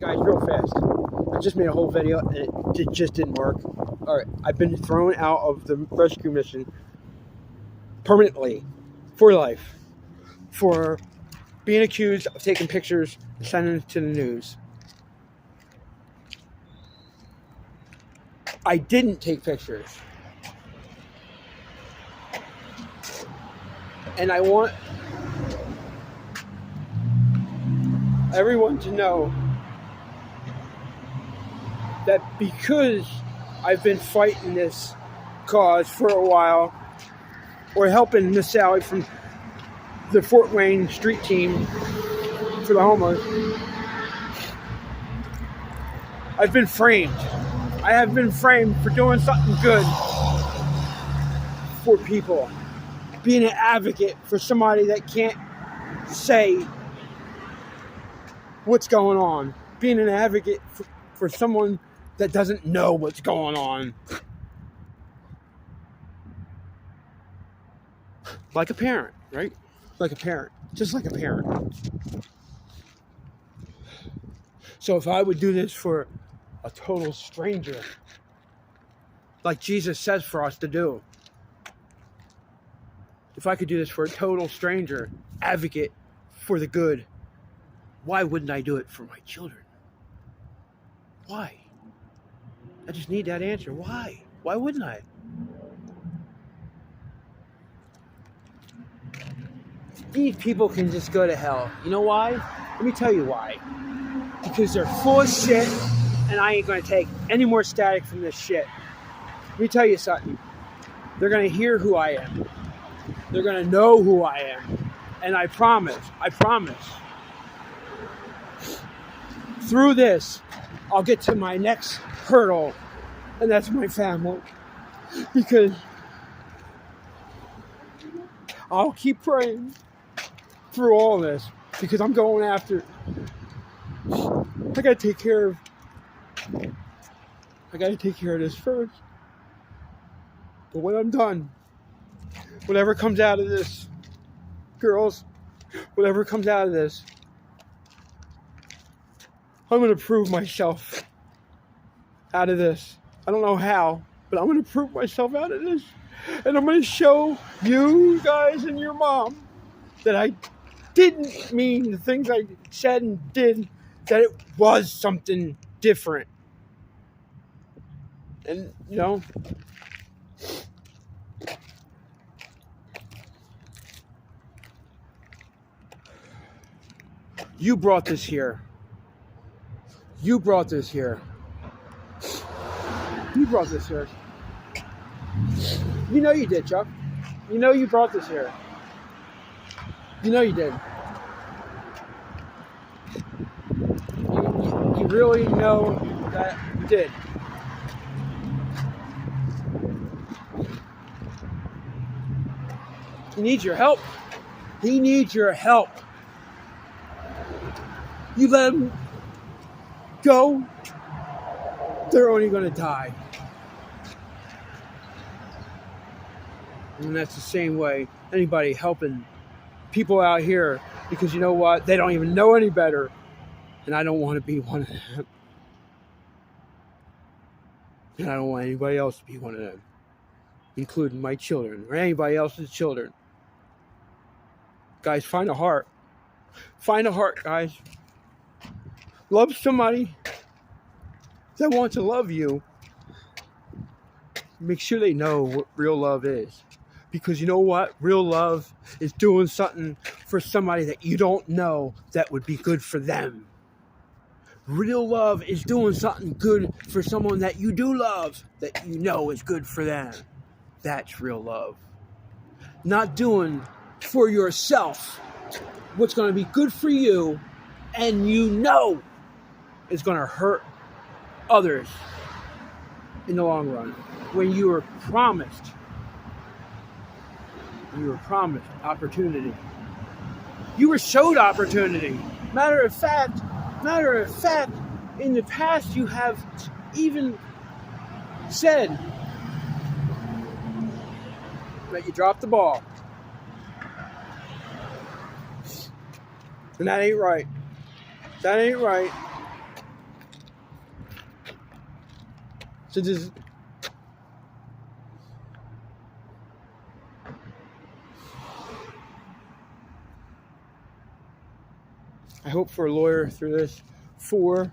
Guys, real fast. I just made a whole video and it just didn't work. Alright, I've been thrown out of the rescue mission permanently for life for being accused of taking pictures and sending it to the news. I didn't take pictures. And I want everyone to know that because I've been fighting this cause for a while, or helping Miss Sally from the Fort Wayne street team for the homeless, I've been framed. I have been framed for doing something good for people. Being an advocate for somebody that can't say what's going on. Being an advocate for someone that doesn't know what's going on. Like a parent, right? Like a parent. Just like a parent. So if I would do this for a total stranger, like Jesus says for us to do, if I could do this for a total stranger, advocate for the good, why wouldn't I do it for my children? Why? I just need that answer. Why? Why wouldn't I? These people can just go to hell. You know why? Let me tell you why. Because they're full of shit, and I ain't going to take any more static from this shit. Let me tell you something. They're going to hear who I am. They're going to know who I am. And I promise, through this, I'll get to my next hurdle, and that's my family. Because I'll keep praying through all this, because I'm going after. I gotta take care of this first. But when I'm done, whatever comes out of this, girls, whatever comes out of this, I'm going to prove myself out of this. I don't know how, but I'm going to prove myself out of this. And I'm going to show you guys and your mom that I didn't mean the things I said and did, that it was something different. And, you know, you brought this here. You brought this here. You brought this here. You know you did, Chuck. You know you brought this here. You know you did. You really know that you did. He needs your help. He needs your help. You let him go, they're only going to die. And that's the same way anybody helping people out here, because you know what? They don't even know any better. And I don't want to be one of them. And I don't want anybody else to be one of them, including my children or anybody else's children. Guys, find a heart. Find a heart, guys. Love somebody that wants to love you. Make sure they know what real love is. Because you know what? Real love is doing something for somebody that you don't know that would be good for them. Real love is doing something good for someone that you do love, that you know is good for them. That's real love. Not doing for yourself what's going to be good for you, and you know is going to hurt others in the long run. When you were promised opportunity. You were showed opportunity. Matter of fact, in the past you have even said that you dropped the ball. And that ain't right. That ain't right. So just I hope for a lawyer through this for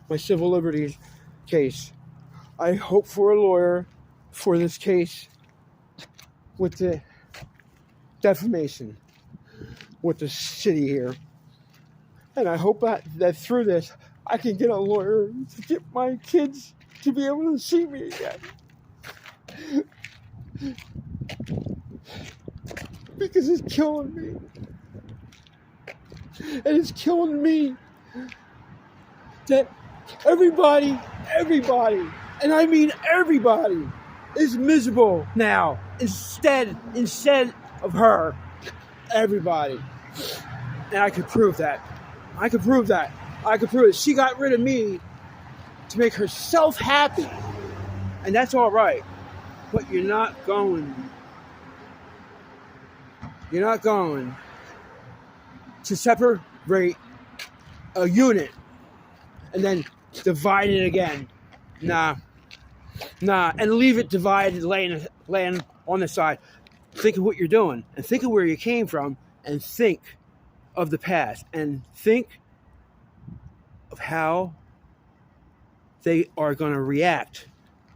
my civil liberties case. I hope for a lawyer for this case with the defamation with the city here. And I hope that through this, I can get a lawyer to get my kids to be able to see me again. Because it's killing me. And it's killing me that everybody, and I mean everybody, is miserable now instead of her. Everybody. And I could prove that. I could prove it. She got rid of me to make herself happy. And that's all right. But you're not going to separate a unit and then divide it again. Nah. And leave it divided, laying on the side. Think of what you're doing, and think of where you came from, and think of the past, and think of how they are going to react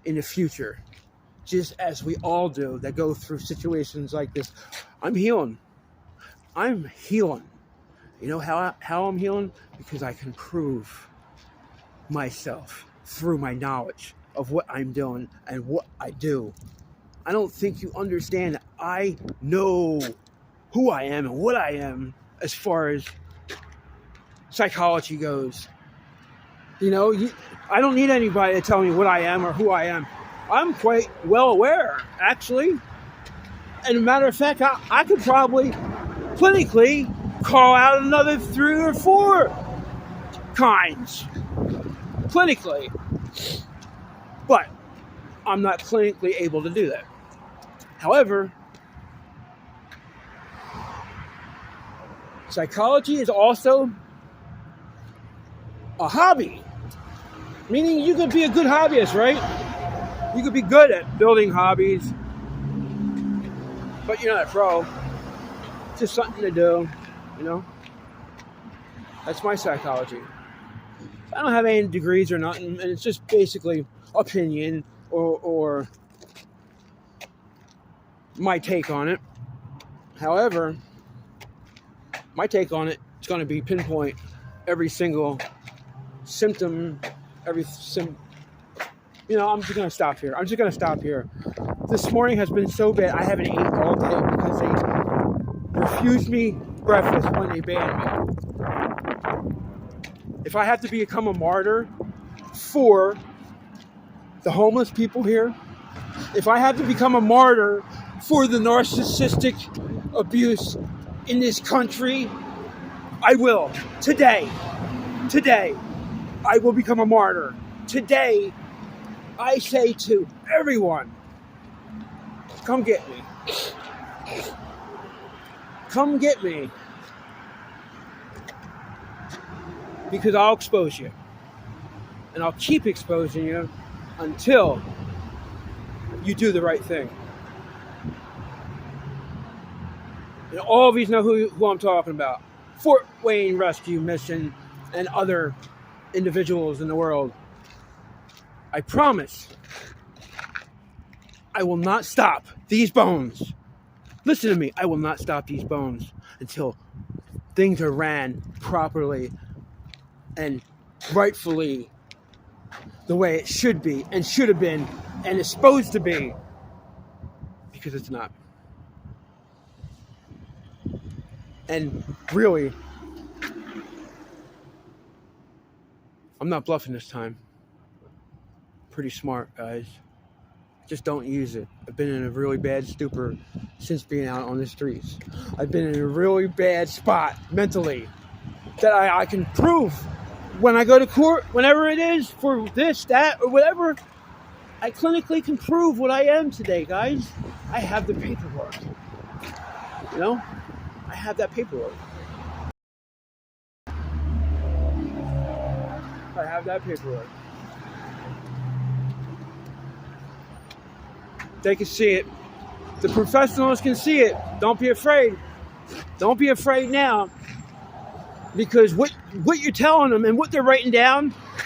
in the future, just as we all do that go through situations like this. I'm healing. You know how I'm healing? Because I can prove myself through my knowledge of what I'm doing and what I do. I don't think you understand that I know who I am and what I am as far as psychology goes. I don't need anybody to tell me what I am or who I am. I'm quite well aware, actually. And a matter of fact, I could probably clinically call out another 3 or 4 kinds. Clinically. But I'm not clinically able to do that. However, psychology is also a hobby. Meaning you could be a good hobbyist, right? You could be good at building hobbies, but you're not a pro. It's just something to do, That's my psychology. I don't have any degrees or nothing, and it's just basically opinion or my take on it. However, my take on it is going to be pinpoint every single symptom, I'm just going to stop here. This morning has been so bad. I haven't eaten all day because they refused me breakfast when they banned me. If I have to become a martyr for the homeless people here, if I have to become a martyr for the narcissistic abuse in this country, I will. Today, I will become a martyr. Today, I say to everyone, come get me. Come get me. Because I'll expose you. And I'll keep exposing you until you do the right thing. And all of you know who I'm talking about. Fort Wayne Rescue Mission and other individuals in the world. I promise I will not stop these bones. Listen to me. I will not stop these bones until things are ran properly and rightfully the way it should be and should have been and is supposed to be, because it's not. And really, I'm not bluffing this time. Pretty smart, guys. Just don't use it. I've been in a really bad stupor since being out on the streets. I've been in a really bad spot mentally that I can prove when I go to court, whenever it is, for this, that, or whatever. I clinically can prove what I am today, guys. I have the paperwork. I have that paperwork. They can see it. The professionals can see it. Don't be afraid. Don't be afraid now, because what you're telling them and what they're writing down